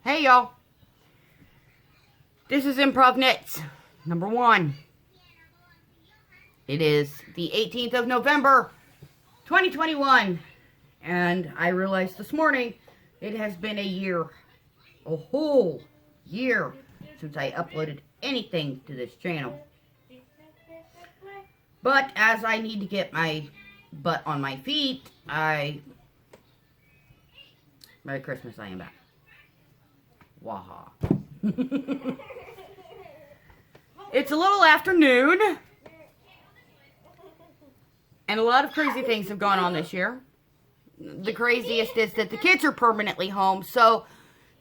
Hey y'all, this is Improv Knits number 1. It is the 18th of November, 2021, and I realized this morning it has been a whole year, since I uploaded anything to this channel. But as I need to get my butt on my feet, Merry Christmas, I am back. Waha. It's a little afternoon, and a lot of crazy things have gone on this year. The craziest is that the kids are permanently home, so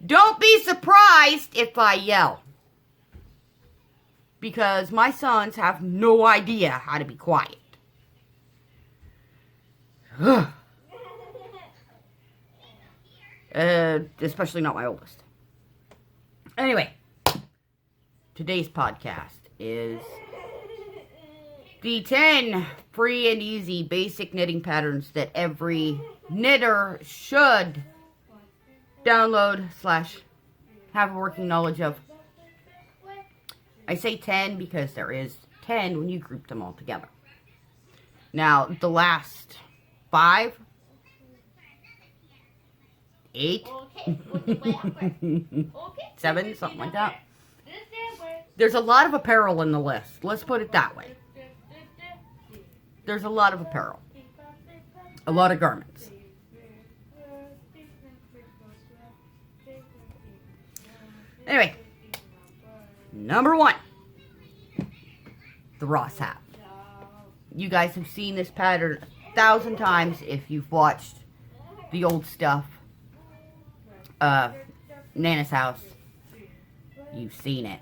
don't be surprised if I yell. Because my sons have no idea how to be quiet. Especially not my oldest. Anyway, today's podcast is the 10 free and easy basic knitting patterns that every knitter should download / have a working knowledge of. I say 10 because there is 10 when you group them all together. Now, the last 5, 8, 7, something like that. There's a lot of apparel in the list. Let's put it that way. There's a lot of apparel. A lot of garments. Anyway, number 1. The Ross hat. You guys have seen this pattern 1,000 times if you've watched the old stuff. Nana's house. You've seen it.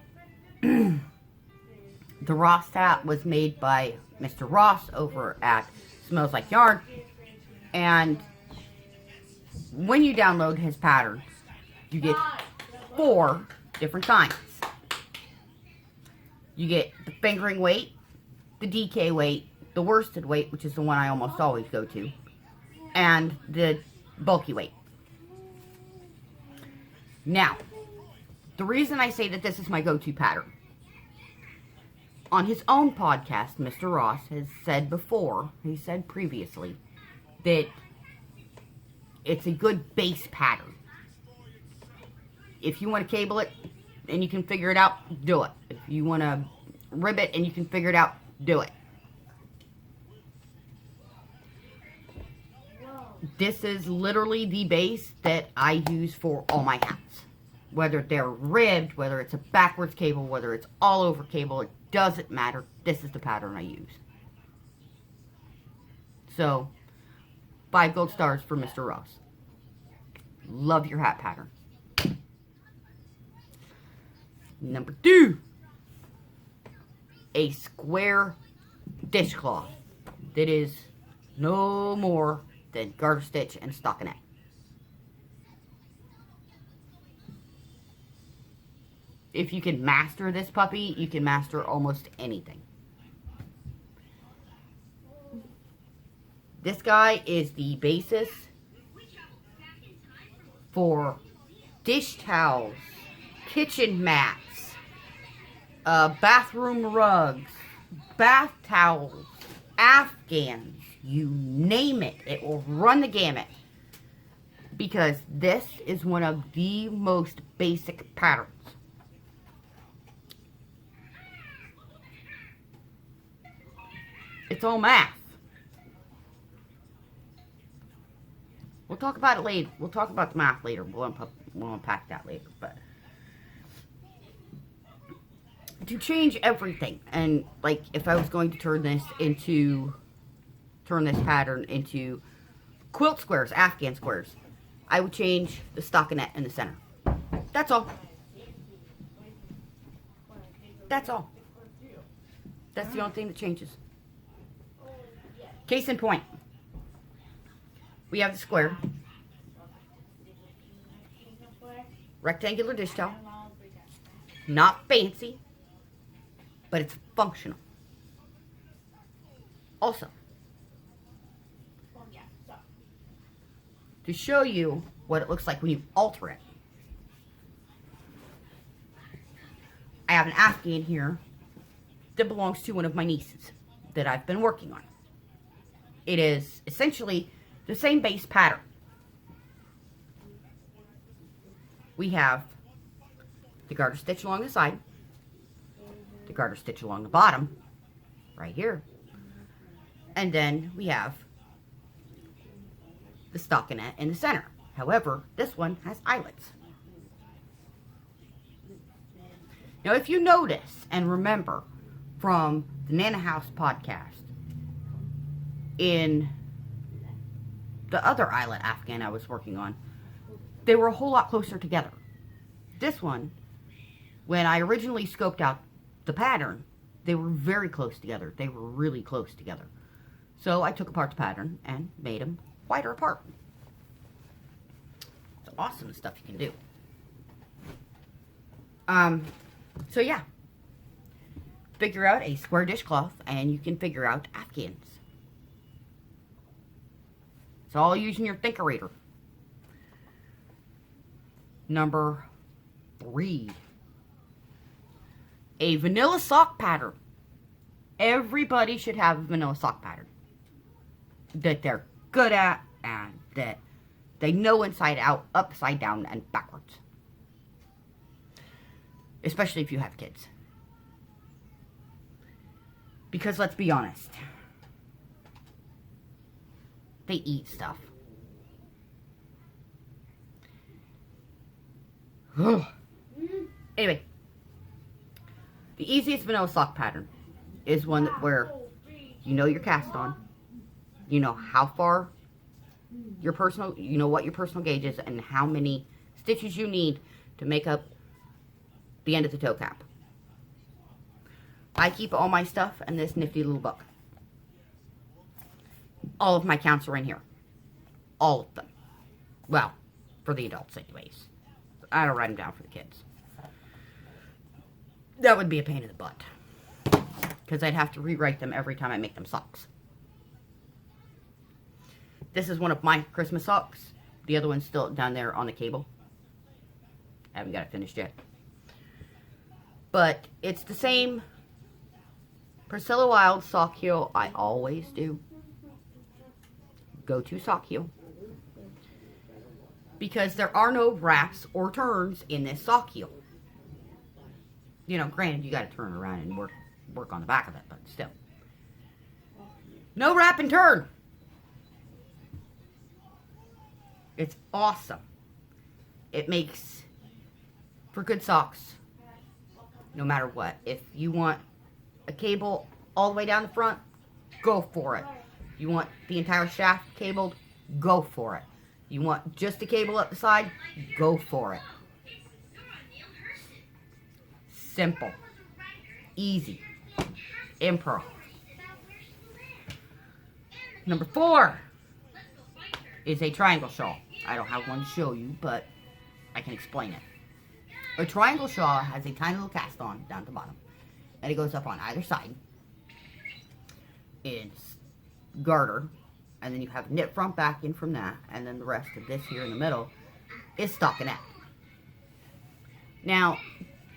The Ross hat was made by Mr. Ross over at Smells Like Yarn. And when you download his patterns, you get 4 different kinds. You get the fingering weight, the DK weight, the worsted weight, which is the one I almost always go to, and the bulky weight. Now, the reason I say that this is my go-to pattern, on his own podcast, Mr. Ross has said before, he said previously, that it's a good base pattern. If you want to cable it and you can figure it out, do it. If you want to rib it and you can figure it out, do it. This is literally the base that I use for all my hats. Whether they're ribbed, whether it's a backwards cable, whether it's all over cable, it doesn't matter. This is the pattern I use. So, 5 gold stars for Mr. Ross. Love your hat pattern. Number 2. A square dishcloth that is no more than garter stitch and stockinette. If you can master this puppy, you can master almost anything. This guy is the basis for dish towels, kitchen mats, bathroom rugs, bath towels, Afghans, you name it. It will run the gamut. Because this is one of the most basic patterns. It's all math. We'll talk about it later. We'll talk about the math later. We'll unpack that later. But to change everything, and like if I was going to turn this pattern into quilt squares, Afghan squares, I would change the stockinette in the center. That's all. That's all. That's the only thing that changes. Case in point, we have the square, rectangular dish towel, not fancy, but it's functional. Also, to show you what it looks like when you alter it, have an Afghan here that belongs to one of my nieces that I've been working on. It is essentially the same base pattern. We have the garter stitch along the side, the garter stitch along the bottom, right here, and then we have the stockinette in the center. However, this one has eyelets. Now, if you notice and remember from the Nana House podcast, in the other eyelet Afghan I was working on, they were a whole lot closer together. This one, when I originally scoped out the pattern, they were very close together. They were really close together. So I took apart the pattern and made them wider apart. It's awesome stuff you can do. So yeah. Figure out a square dishcloth and you can figure out Afghans. It's all using your Thinkerator. Number 3. A vanilla sock pattern. Everybody should have a vanilla sock pattern that they're good at and that they know inside out, upside down, and backwards. Especially if you have kids. Because let's be honest, they eat stuff. Anyway, the easiest vanilla sock pattern is one where you know your cast on, you know how far your personal, you know what your personal gauge is and how many stitches you need to make up the end of the toe cap. I keep all my stuff in this nifty little book. All of my counts are in here. All of them. Well, for the adults anyways. I don't write them down for the kids. That would be a pain in the butt. Because I'd have to rewrite them every time I make them socks. This is one of my Christmas socks. The other one's still down there on the cable. I haven't got it finished yet. But it's the same Priscilla Wild sock heel I always do. Go-to sock heel. Because there are no wraps or turns in this sock heel. You know, granted, you got to turn around and work on the back of it, but still. No wrap and turn. It's awesome. It makes for good socks, no matter what. If you want a cable all the way down the front, go for it. You want the entire shaft cabled, go for it. You want just the cable up the side, go for it. Simple. Easy. Improv. Number 4 is a triangle shawl. I don't have one to show you, but I can explain it. A triangle shawl has a tiny little cast on down at the bottom. And it goes up on either side. It's garter. And then you have knit front back in from that. And then the rest of this here in the middle is stockinette. Now,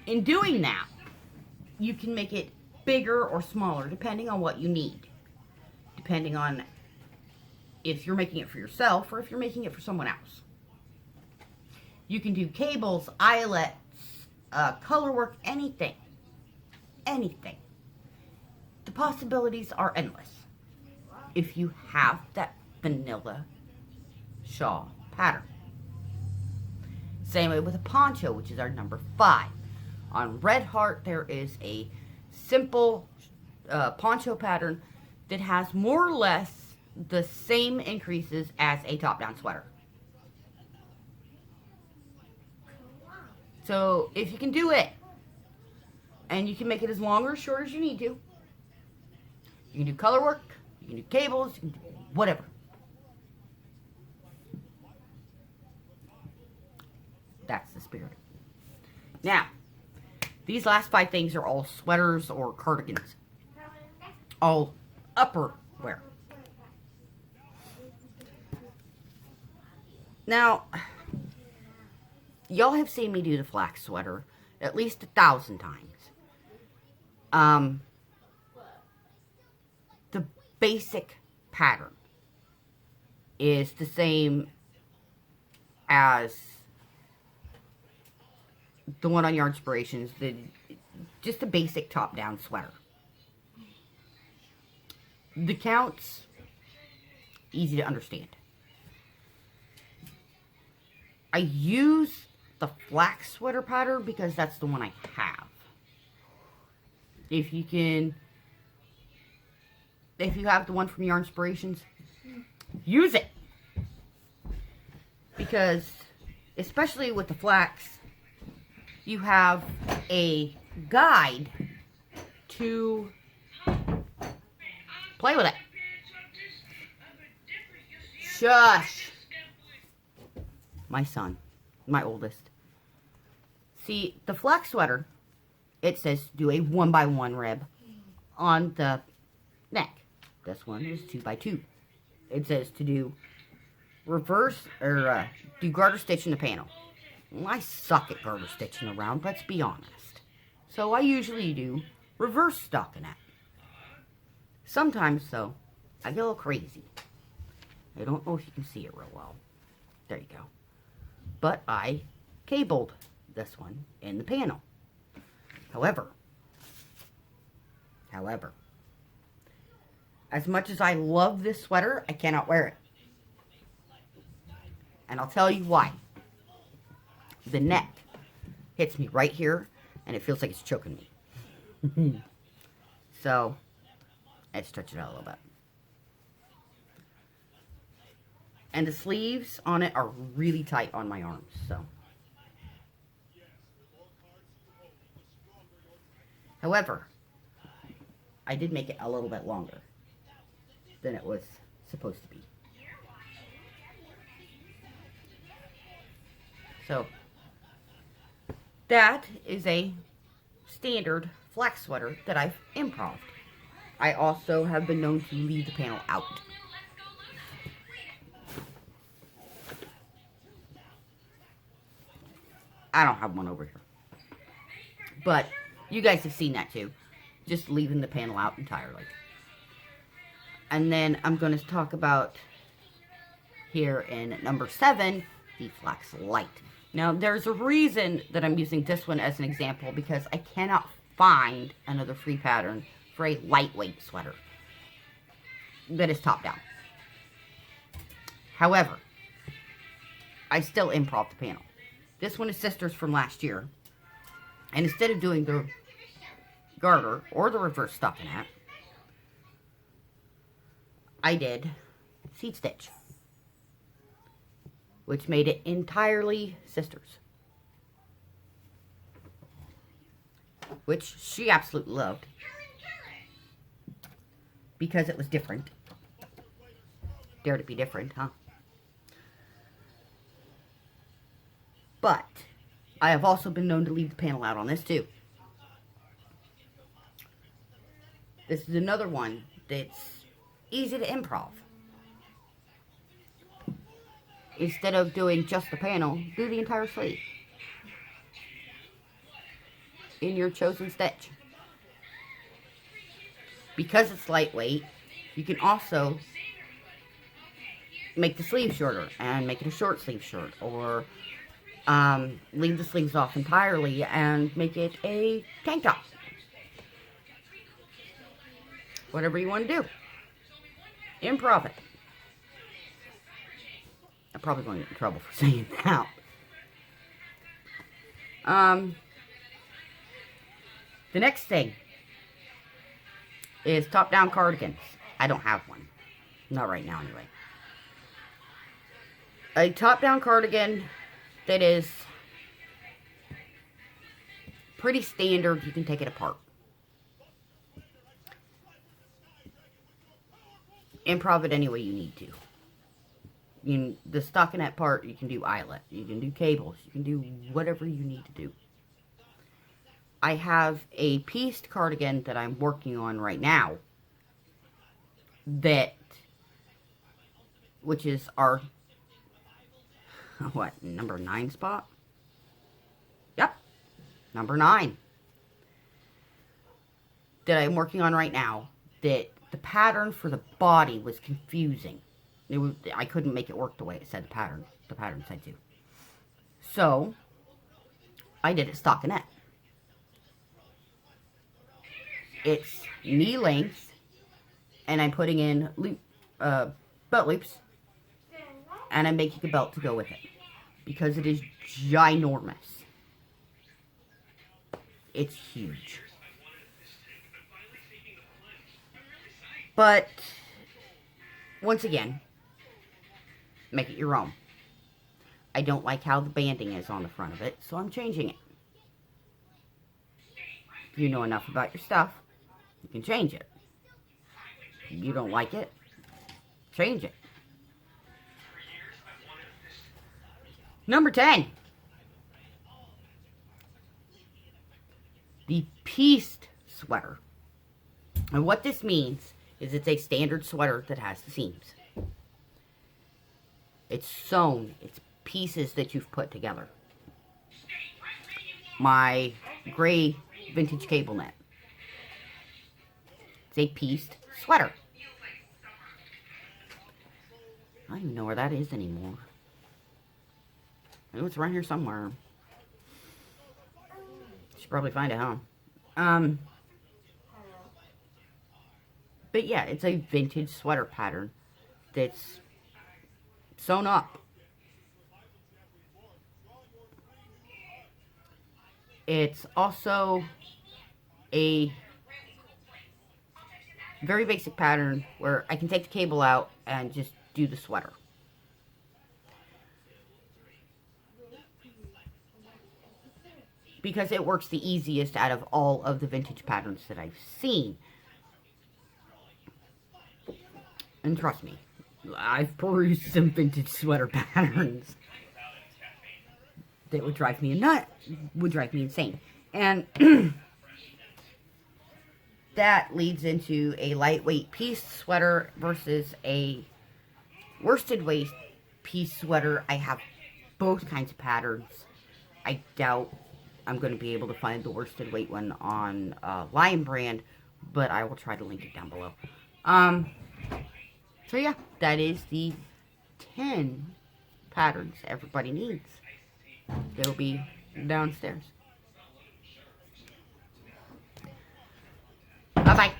in doing that, you can make it bigger or smaller depending on what you need. Depending on if you're making it for yourself or if you're making it for someone else. You can do cables, eyelets, color work, anything. Anything. The possibilities are endless. If you have that vanilla shawl pattern. Same way with a poncho, which is our number 5. On Red Heart, there is a simple poncho pattern that has more or less the same increases as a top-down sweater. So, if you can do it, and you can make it as long or as short as you need to, you can do color work, you can do cables, you can do whatever. That's the spirit. Now, these last 5 things are all sweaters or cardigans. All upper wear. Now, y'all have seen me do the flax sweater, at least 1,000 times. The basic pattern is the same as the one on Yarn Inspirations, just a basic top-down sweater. The counts, easy to understand. I use the Flax Sweater pattern because that's the one I have. If you have the one from Yarn Inspirations, use it. Because, especially with the flax, you have a guide to play with it. Shush. My son, my oldest. See, the Flax Sweater, it says do a 1x1 rib on the neck. This one is 2x2. It says to do reverse, or do garter stitch in the panel. Well, I suck at garter stitching around, let's be honest. So I usually do reverse stockinette. Sometimes, though, I get a little crazy. I don't know if you can see it real well. There you go. But I cabled this one in the panel. However, as much as I love this sweater, I cannot wear it. And I'll tell you why. The neck hits me right here, and it feels like it's choking me. So, I stretch it out a little bit. And the sleeves on it are really tight on my arms, so. However, I did make it a little bit longer than it was supposed to be. So, that is a standard flax sweater that I've improved. I also have been known to leave the panel out. I don't have one over here. But you guys have seen that too. Just leaving the panel out entirely. And then I'm going to talk about here in number 7, the Flax Light. Now, there's a reason that I'm using this one as an example, because I cannot find another free pattern for a lightweight sweater that is top down. However, I still improv the panel. This one is Sisters from last year. And instead of doing the garter or the reverse stockinette, I did seed stitch, which made it entirely Sisters, which she absolutely loved because it was different. Dare to be different, huh? But I have also been known to leave the panel out on this too. This is another one that's easy to improv. Instead of doing just the panel, do the entire sleeve in your chosen stitch. Because it's lightweight, you can also make the sleeve shorter and make it a short sleeve shirt, or leave the sleeves off entirely and make it a tank top. Whatever you want to do. Improv it. I'm probably going to get in trouble for saying that. The next thing is top-down cardigans. I don't have one. Not right now, anyway. A top-down cardigan that is pretty standard. You can take it apart. Improv it any way you need to. The stockinette part, you can do eyelet. You can do cables. You can do whatever you need to do. I have a pieced cardigan that I'm working on right now. Which is our, number 9 spot? Yep. Number 9 that I'm working on right now, that the pattern for the body was confusing. I couldn't make it work the way it said the pattern said to. So, I did it stockinette. It's knee length, and I'm putting in belt loops, and I'm making a belt to go with it, because it is ginormous. It's huge. But, once again, make it your own. I don't like how the banding is on the front of it, so I'm changing it. If you know enough about your stuff, you can change it. If you don't like it, change it. Number 10. The pieced sweater. And what this means is it's a standard sweater that has the seams. It's sewn. It's pieces that you've put together. My gray vintage cable net. It's a pieced sweater. I don't even know where that is anymore. I know it's around here somewhere. Should probably find it, huh? But yeah, it's a vintage sweater pattern that's sewn up. It's also a very basic pattern where I can take the cable out and just do the sweater. Because it works the easiest out of all of the vintage patterns that I've seen. And trust me, I've perused some vintage sweater patterns that would drive me insane. And that leads into a lightweight piece sweater versus a worsted weight piece sweater. I have both kinds of patterns. I doubt I'm going to be able to find the worsted weight one on Lion Brand, but I will try to link it down below. So yeah, that is the 10 patterns everybody needs. They'll be downstairs. Bye-bye.